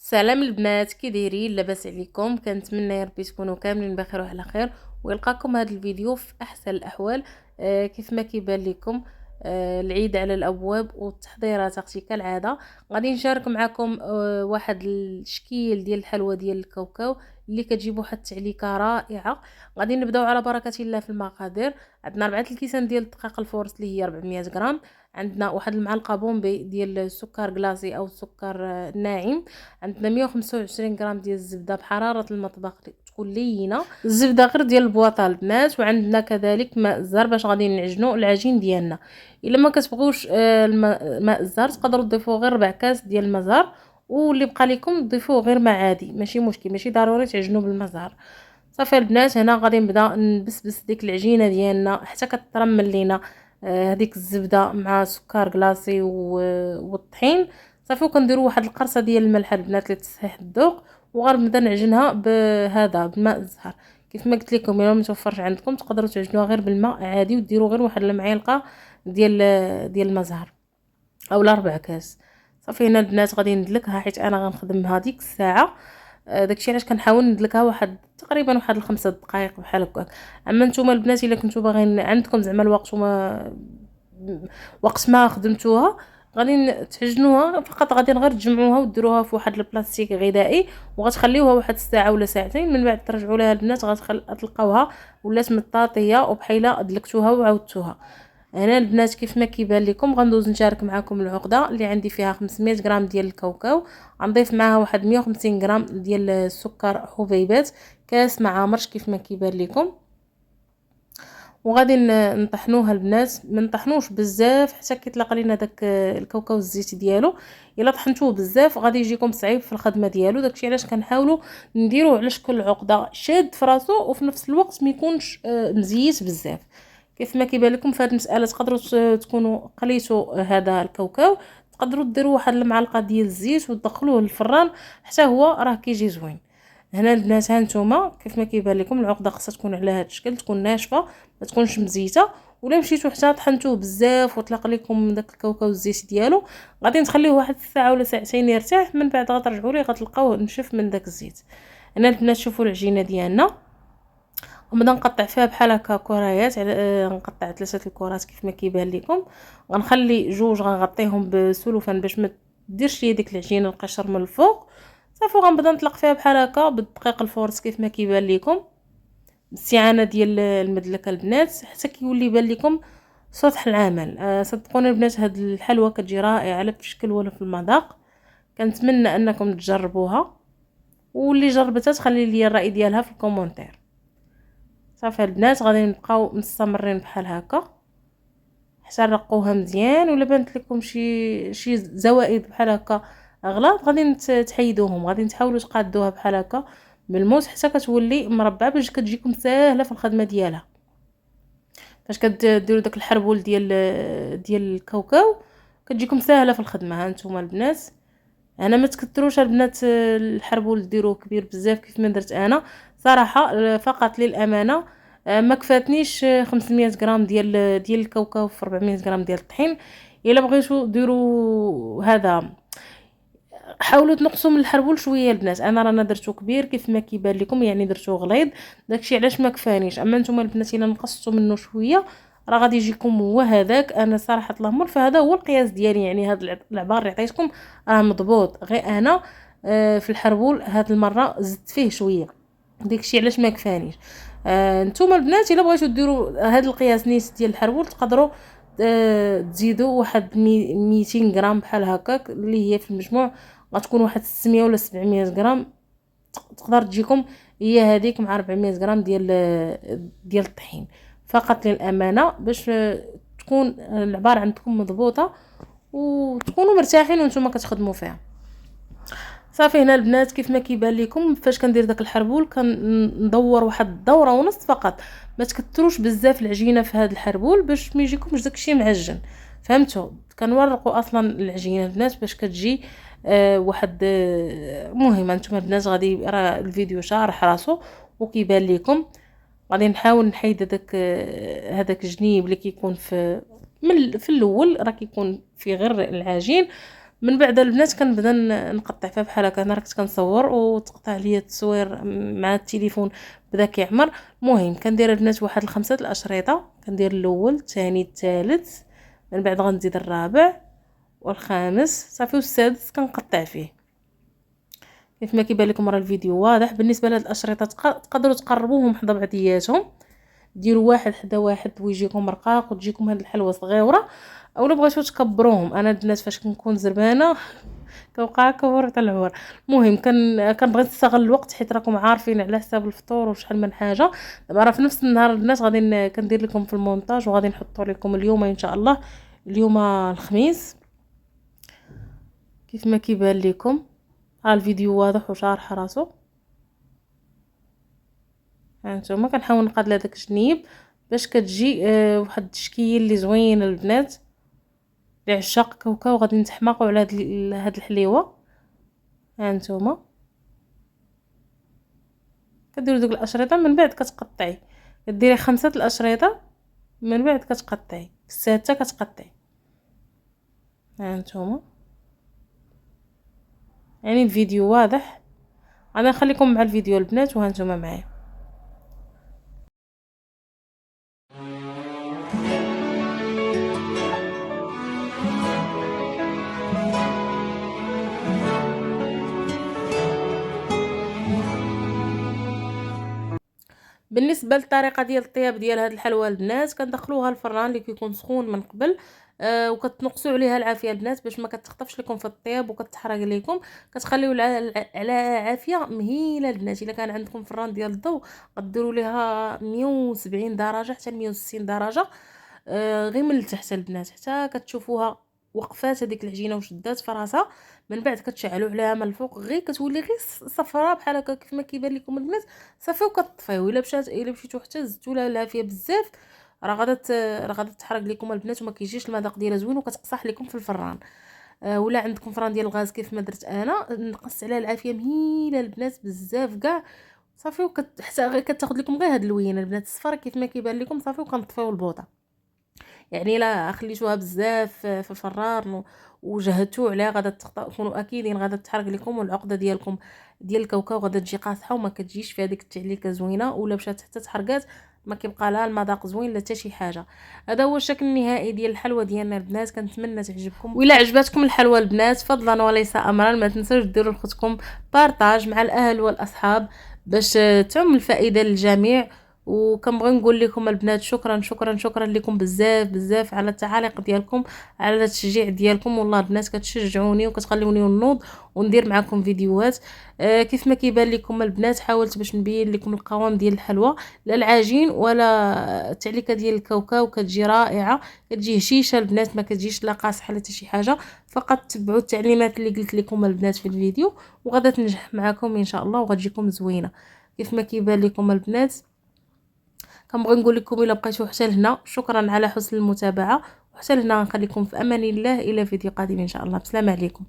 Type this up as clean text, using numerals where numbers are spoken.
سلام البنات، كي دايرين؟ لاباس عليكم؟ كنتمنى يا ربي تكونوا كاملين بخير وعلى خير، ويلقاكم هذا الفيديو في احسن الاحوال. كيف ما كيبان لكم العيد على الابواب والتحضيرات اختي كالعاده. غادي نشارك معكم واحد الشكيل ديال الحلوى ديال الكاوكاو اللي كتجيب واحد التعليكه رائعه. غادي نبداو على بركه الله في المقادير. عندنا 4 الكيسان ديال الدقيق الفورس اللي هي 400 غرام. عندنا واحد المعلقه بومبي ديال السكر كلاصي او السكر الناعم. عندنا 125 غرام ديال الزبده بحراره المطبخ تكون لينه، الزبده غير ديال البواطه البنات. وعندنا كذلك ماء الزهر باش غادي نعجنوا العجين ديالنا. الا ما كتبغوش ماء الزهر تقدروا تضيفوا غير 4 كاس ديال الماء الزهر، واللي بقى لكم ضيفوه غير ماء عادي، ماشي مشكل، ماشي ضروري تعجنوا بالماء الزهر. صافي البنات، هنا غادي نبدا نبسبس ديك العجينه ديالنا حتى كترمل لينا هذيك الزبده مع سكر كلاصي والطحين. صافي، وكنديروا واحد القرصه ديال الملح البنات لتصحيح الذوق، وغنبدا نعجنها بهذا بالماء الزهر. كيف ما قلت لكم، الا ما متوفرش عندكم تقدروا تعجنوها غير بالماء عادي، وديروا غير واحد المعلقه ديال الماء الزهر اولا 4 كاس. صافي، هنا البنات غادي ندلكها حيت انا غنخدمها ديك الساعه. داكشي علاش كنحاول ندلكها تقريبا واحد 5 دقائق بحال هكاك. اما نتوما البنات الا كنتو باغيين عندكم زعما الوقت وقت ما خدمتوها غادي تعجنوها، فقط غادي غير تجمعوها وديروها في واحد البلاستيك غذائي، وغتخليوها واحد الساعه ولا ساعتين. من بعد ترجعوا لها البنات غتلقاوها ولات مطاطيه وبحيله دلكتوها وعاودتوها. هنا البنات كيف ما كيبان لكم غندوز نشارك معكم العقده اللي عندي فيها 500 غرام ديال الكاوكاو. غنضيف معها واحد 150 غرام ديال السكر حبيبات، كاس مع مرش كيف ما كيبان لكم. وغادي نطحنوها البنات، ما نطحنوش بزاف حتى كيطلق لينا داك الكاوكاو الزيت ديالو. الا طحنتوه بزاف غادي يجيكم صعيب في الخدمه ديالو. داكشي علاش كنحاولوا نديروه على شكل عقده شاد في راسو، وفي نفس الوقت ما يكونش مزيت بزاف. كيف ما كيبان لكم في هذه المساله تقدروا تكونوا قليتوا هذا الكاوكاو، تقدروا ديروا واحد المعلقه ديال الزيت وتدخلوه للفران حتى هو راه كيجي زوين. هنا البنات ها نتوما كيف ما كيبان لكم العقده خاصها تكون على هذا الشكل، تكون ناشفه ما تكونش مزيته. ولا مشيتو حتى طحنتوه بزاف وطلق لكم داك الكاوكاو الزيت ديالو، غادي نخليوه واحد الساعه ولا ساعتين يرتاح، من بعد غترجعوا ليه غتلقاوه نشف من داك الزيت. هنا البنات شوفوا العجينه ديالنا، ونبدا نقطع فيها بحال هكا كريات. نقطع 3 الكرات كيف ما كيبان لكم. غنخلي 2 غنغطيهم بسلوفان باش ما ديرش لي ديك العجينه القشر من الفوق. صافي، غنبدا نطلق فيها بحال هكا بالدقيق الفورس كيف ما كيبان لكم، باستعانه ديال المدلكه البنات حتى كيولي يبان لكم سطح العمل. صدقوني البنات هاد الحلوى كتجي رائعه لا في الشكل ولا في المذاق. كنتمنى انكم تجربوها، واللي جربتها تخلي لي الراي ديالها في الكومونتير. صافي البنات غادي نبقاو مستمرين بحال هكا حتى نرقوها مزيان. ولا بانت لكم شي زوائد بحال هكا اغلاط غادي تحيدوهم، غادي تحاولوا تقادوها بحال هكا بالموس حتى كتولي مربعه باش كتجيكم ساهله في الخدمه ديالها. فاش كديروا داك الحربول ديال الكاوكاو كتجيكم ساهله في الخدمه. ها نتوما البنات، انا ما تكثروش البنات الحربول ديروه كبير بزاف كيف ما درت انا صراحه. فقط للامانه ما كفاتنيش 500 غرام ديال الكاوكاو في 400 غرام ديال الطحين. الا بغيتو ديروا هذا حاولوا تنقصوا من الحربول شويه البنات. انا رانا درتو كبير كيف ما كيبان لكم، يعني درتو غليظ، داكشي علاش ما كفانيش. اما نتوما البنات الا نقصتوا منه شويه راه غادي يجيكم هو هذاك. انا صراحه اللهم فهذا هو القياس ديالي، يعني هذا العبار اللي عطيتكم راه مضبوط. غير انا في الحربول هاد المره زدت فيه شويه، داكشي علاش ما كفانيش. نتوما البنات الا بغيتو ديروا هاد القياس نيت ديال الحربول تقدروا تزيدوا واحد 200 غرام بحال هكاك، اللي هي في المجموع غتكون واحد 600 ولا 700 غرام. تقدر تجيكم هي هذيك مع 400 غرام ديال الطحين. فقط للامانه باش تكون العباره عندكم مضبوطه وتكونوا مرتاحين وانتم كتخدموا فيها. صافي هنا البنات كيف ما كيبان لكم فاش كندير داك الحربول كندور واحد الدوره ونص فقط، ما تكثروش بزاف العجينه في هذا الحربول باش ما يجيكمش داكشي معجن. فهمتوا؟ كنورقوا اصلا العجينه البنات باش كتجي واحد مهمه. نتوما البنات غادي راه الفيديو شارح راسو وكيبان لكم. غادي نحاول نحيد هذاك الجنيب اللي كيكون في الاول، راه كيكون في غير العجين. من بعد البنات كنبدا نقطع فيها بحال هكا. انا راه كنت كنصور وتقطع ليا التصوير مع التليفون بدا كيعمر. المهم كندير البنات واحد الخمسه الاشرطه، كندير الاول الثاني الثالث، من بعد غنزيد الرابع والخامس صافي، والسادس كنقطع فيه. كيف ما كيبان لكم راه الفيديو واضح. بالنسبه لهاد الاشرطه تقدروا تقربوهم حدا بعضياتهم، ديروا واحد حدا واحد ويجيكم رقاق وتجيكم هاد الحلوه صغيره، اولا بغيتو تكبروهم. انا البنات فاش كنكون زربانه كوقع كبر حتى العمر. المهم كنبغي نستغل الوقت حيت راكم عارفين على حساب الفطور وشحال من حاجه. دابا راه في نفس النهار البنات غادي كندير لكم في المونتاج وغادي نحطوا لكم اليوم ان شاء الله، اليوم الخميس. كيف ما كيبان لكم ها الفيديو واضح وشارح راسو. هانتوما كنحاول نقاد لهداك الجنيب باش كتجي واحد التشكيل اللي زوين البنات لعشاق كاوكاو غادي نتحماقوا على هاد الحليوه. هانتوما كديروا دوك الاشرطه، من بعد كتقطعي، كديري خمسه الاشرطه، من بعد كتقطعي السادسه كتقطعي. هانتوما يعني الفيديو واضح. انا نخليكم مع الفيديو البنات وهانتوما معايا. بالنسبه للطريقه ديال الطياب ديال هاد الحلوى البنات، كندخلوها الفران اللي كيكون سخون من قبل، وكتنقصوا عليها العافيه البنات باش ما كتخطفش لكم في الطياب وكتحرق لكم. كتخليو على عافيه مهيله البنات. الا كان عندكم فران ديال الضو قدروا ليها 170 درجه حتى 160 درجه، غير من التحت البنات حتى كتشوفوها وقفات هذيك العجينه وشدات في راسها. من بعد كتشعلوا عليها من الفوق، غير كتولي غير صفراء بحال هكا كيف ما كيبان لكم البنات. صافي وكطفيو. الا مشيتو حتى زدتوا لها العافيه بزاف راه غادا تحرق لكم البنات وما كيجيش المذاق ديالها زوين وكتقصح لكم في الفران. ولا عندكم فران ديال الغاز كيف ما درت انا، نقص عليها العافيه مهيله البنات بزاف كاع. صافي حتى غير كتاخذ لكم غير هاد اللوينه البنات الصفر كيف ما كيبان لكم. صافي وكنطفيو البوطه. يعني لا خليتوها بزاف في الفران وجهدتو عليها غادا تكونوا اكيدين غادا تحرق لكم، والعقده ديالكم ديال الكاوكاو غادا تجي قاصحه وما كتجيش في هذيك التعليكه زوينه، ولا مشات حتى تحرقات ما كيبقى لها المذاق زوين لا حتى شي حاجه. هذا هو الشكل النهائي ديال الحلوه ديالنا البنات. كنتمنى تعجبكم، وإلا عجبتكم الحلوه البنات فضلا وليس امرا ما تنسوش ديروا لختكم بارطاج مع الاهل والاصحاب باش تعم الفائده للجميع. وكنبغي نقول لكم البنات شكرا شكرا شكرا لكم بزاف بزاف على التعاليق ديالكم، على التشجيع ديالكم. والله البنات كتشجعوني وكتخليوني نوض وندير معكم فيديوهات. كيف ما كيبان لكم البنات حاولت باش نبين لكم القوام ديال الحلوى، لا العجين ولا التعليكه ديال الكاوكاو كتجي رائعه، كتجي هشيشه البنات ما كتجيش لا قاصحه لا حتى شي حاجه. فقط تبعوا التعليمات اللي قلت لكم البنات في الفيديو وغادا تنجح معكم ان شاء الله وغتجيكم زوينه. كيف ما كيبان لكم البنات كنبغي نقول لكم الا بقيتوا حتى لهنا شكرا على حسن المتابعه، وحتى لهنا نخليكم في امان الله الى فيديو قادم ان شاء الله. بسلام عليكم.